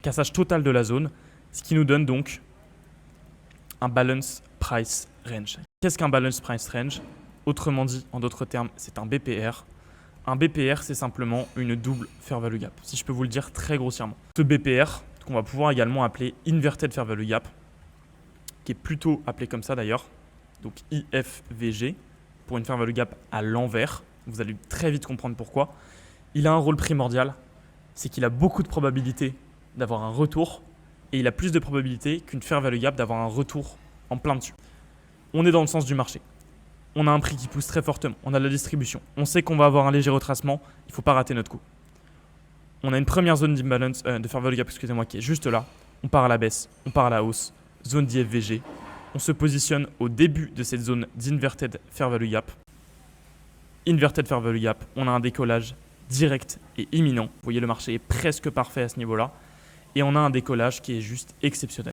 Cassage total de la zone, ce qui nous donne donc un balance price range. Qu'est-ce qu'un balance price range? Autrement dit, en d'autres termes, c'est un BPR. Un BPR, c'est simplement une double fair value gap, si je peux vous le dire très grossièrement. Ce BPR, qu'on va pouvoir également appeler inverted fair value gap, qui est plutôt appelé comme ça d'ailleurs, donc IFVG, pour une fair value gap à l'envers. Vous allez très vite comprendre pourquoi. Il a un rôle primordial, c'est qu'il a beaucoup de probabilités d'avoir un retour et il a plus de probabilités qu'une fair value gap d'avoir un retour en plein dessus. On est dans le sens du marché. On a un prix qui pousse très fortement, on a de la distribution, on sait qu'on va avoir un léger retracement, il ne faut pas rater notre coup. On a une première zone d'imbalance, de fair value gap, excusez-moi, qui est juste là. On part à la baisse, on part à la hausse, zone d'IFVG. On se positionne au début de cette zone d'inverted fair value gap. Inverted fair value gap, on a un décollage direct et imminent. Vous voyez, le marché est presque parfait à ce niveau-là. Et on a un décollage qui est juste exceptionnel.